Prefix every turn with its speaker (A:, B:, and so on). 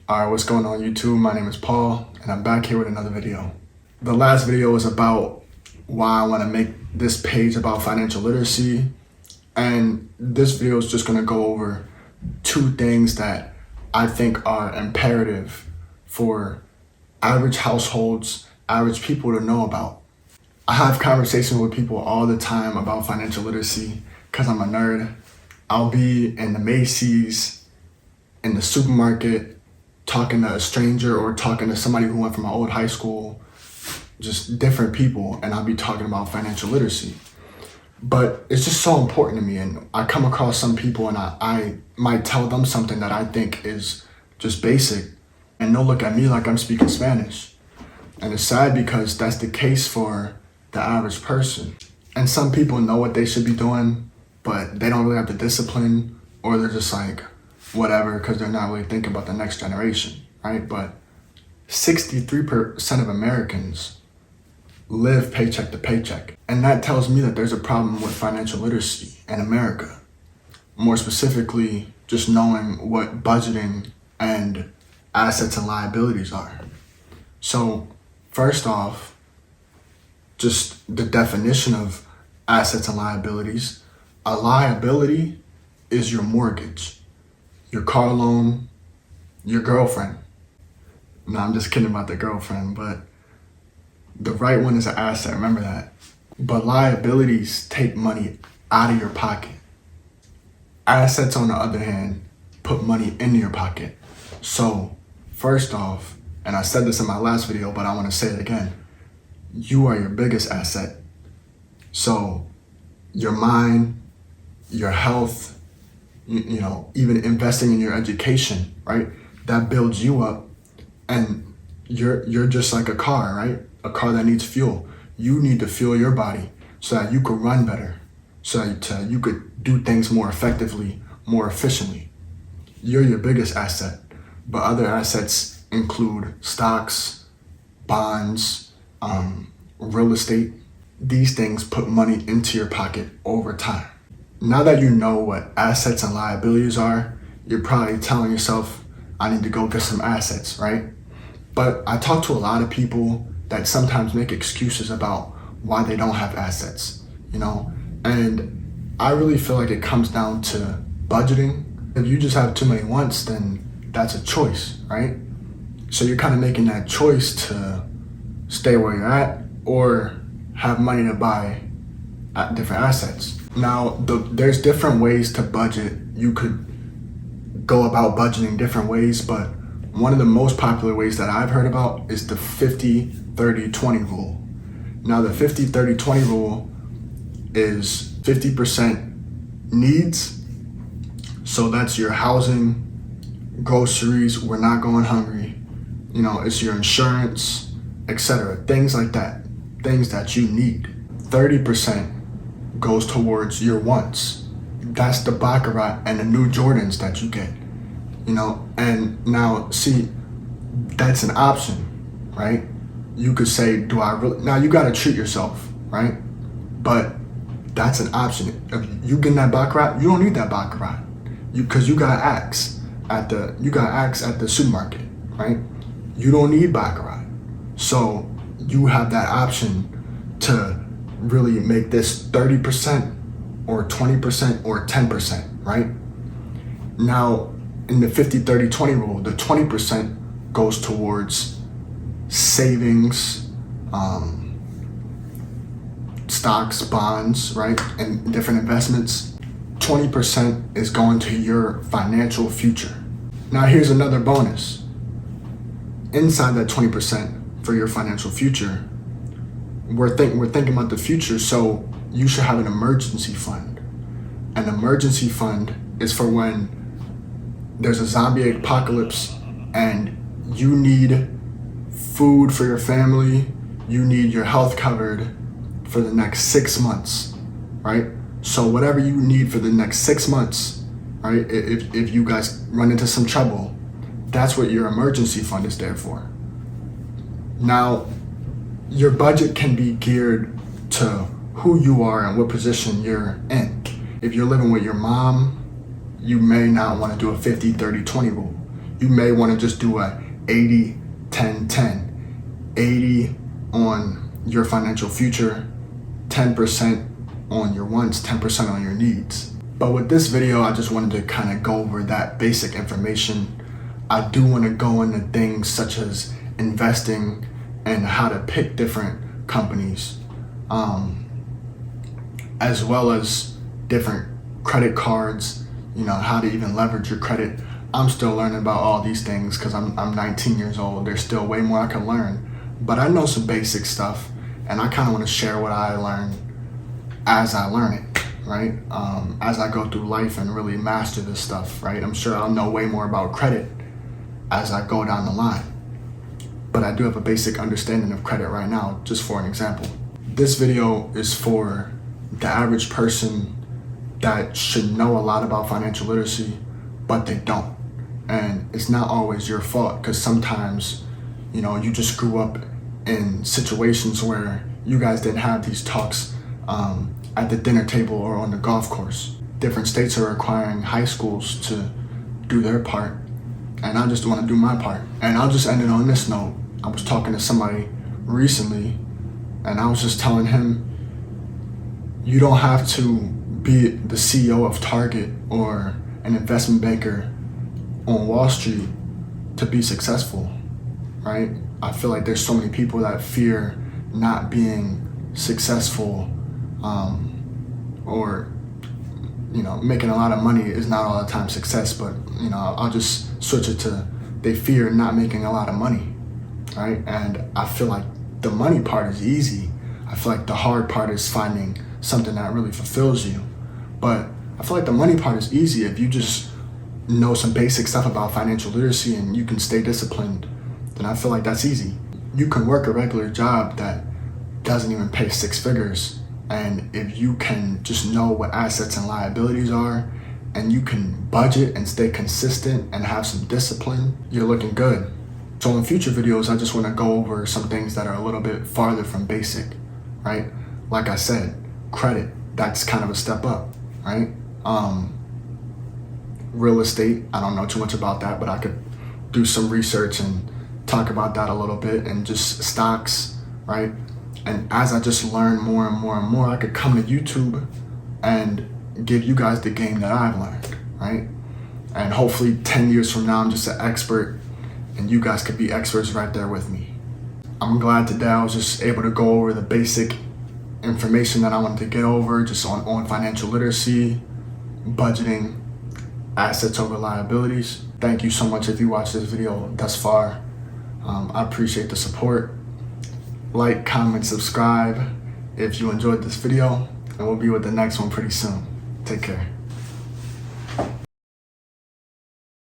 A: Alright, what's going on YouTube? My name is Paul and I'm back here with another video. The last video was about why I want to make this page about financial literacy, and this video is just going to go over two things that I think are imperative for average households, average people to know about. I have conversations with people all the time about financial literacy because I'm a nerd. I'll be in the Macy's, in the supermarket, talking to a stranger or talking to somebody who went from my old high school, just different people, and I'll be talking about financial literacy. But it's just so important to me, and I come across some people and I might tell them something that I think is just basic, and they'll look at me like I'm speaking Spanish. And it's sad because that's the case for the average person. And some people know what they should be doing, but they don't really have the discipline, or they're just like, whatever, because they're not really thinking about the next generation, right? But 63% of Americans live paycheck to paycheck. And that tells me that there's a problem with financial literacy in America. More specifically, just knowing what budgeting and assets and liabilities are. So first off, just the definition of assets and liabilities. A liability is your mortgage, your car loan, your girlfriend. No, I'm just kidding about the girlfriend, but the right one is an asset, remember that. But liabilities take money out of your pocket. Assets, on the other hand, put money into your pocket. So first off, and I said this in my last video, but I want to say it again, you are your biggest asset. So your mind, your health, you know, even investing in your education, right? That builds you up, and you're just like a car, right? A car that needs fuel. You need to fuel your body so that you could run better, so that you could do things more effectively, more efficiently. You're your biggest asset, but other assets include stocks, bonds, real estate. These things put money into your pocket over time. Now that you know what assets and liabilities are, you're probably telling yourself, I need to go get some assets, right? But I talk to a lot of people that sometimes make excuses about why they don't have assets, you know? And I really feel like it comes down to budgeting. If you just have too many wants, then that's a choice, right? So you're kind of making that choice to stay where you're at or have money to buy different assets. Now, there's different ways to budget. You could go about budgeting different ways, but one of the most popular ways that I've heard about is the 50-30-20 rule. Now, the 50-30-20 rule is 50% needs. So that's your housing, groceries, we're not going hungry. You know, it's your insurance, etc. Things like that, things that you need. 30% goes towards your wants. That's the Baccarat and the new Jordans that you get, you know. And now, see, that's an option, right? You could say, do I really? Now you gotta treat yourself, right? But that's an option. If you getting that Baccarat, you don't need that Baccarat, because you got Axe at the supermarket, right? You don't need Baccarat, so you have that option to really make this 30% or 20% or 10%, right? Now, in the 50-30-20 rule, the 20% goes towards savings, stocks, bonds, right? And different investments. 20% is going to your financial future. Now, here's another bonus. Inside that 20% for your financial future, we're thinking about the future, so you should have an emergency fund. An emergency fund is for when there's a zombie apocalypse and you need food for your family, you need your health covered for the next 6 months, right? So whatever you need for the next 6 months, right? If you guys run into some trouble, that's what your emergency fund is there for. Now, your budget can be geared to who you are and what position you're in. If you're living with your mom, you may not want to do a 50-30-20 rule. You may want to just do a 80-10-10. 80 on your financial future, 10% on your wants, 10% on your needs. But with this video, I just wanted to kind of go over that basic information. I do want to go into things such as investing and how to pick different companies, as well as different credit cards, how to even leverage your credit. I'm still learning about all these things because I'm 19 years old. There's still way more I can learn. But I know some basic stuff, and I kind of want to share what I learn as I learn it, right? As I go through life and really master this stuff, right? I'm sure I'll know way more about credit as I go down the line. But I do have a basic understanding of credit right now, just for an example. This video is for the average person that should know a lot about financial literacy, but they don't. And it's not always your fault, because sometimes, you just grew up in situations where you guys didn't have these talks at the dinner table or on the golf course. Different states are requiring high schools to do their part, and I just want to do my part. And I'll just end it on this note. I was talking to somebody recently, and I was just telling him, you don't have to be the CEO of Target or an investment banker on Wall Street to be successful, right? I feel like there's so many people that fear not being successful, or making a lot of money is not all the time success, but I'll just switch it to they fear not making a lot of money, right? And I feel like the money part is easy. I feel like the hard part is finding something that really fulfills you. But I feel like the money part is easy if you just know some basic stuff about financial literacy and you can stay disciplined. Then I feel like that's easy. You can work a regular job that doesn't even pay six figures, and if you can just know what assets and liabilities are, and you can budget and stay consistent and have some discipline, you're looking good. So in future videos, I just want to go over some things that are a little bit farther from basic, right? Like I said, credit, that's kind of a step up, right? Real estate, I don't know too much about that, but I could do some research and talk about that a little bit, and just stocks, right? And as I just learn more and more and more, I could come to YouTube and give you guys the game that I've learned, right? And hopefully 10 years from now, I'm just an expert and you guys could be experts right there with me. I'm glad today I was just able to go over the basic information that I wanted to get over just on financial literacy, budgeting, assets over liabilities. Thank you so much if you watched this video thus far. I appreciate the support. Like, comment, subscribe if you enjoyed this video, and we'll be with the next one pretty soon. Take care.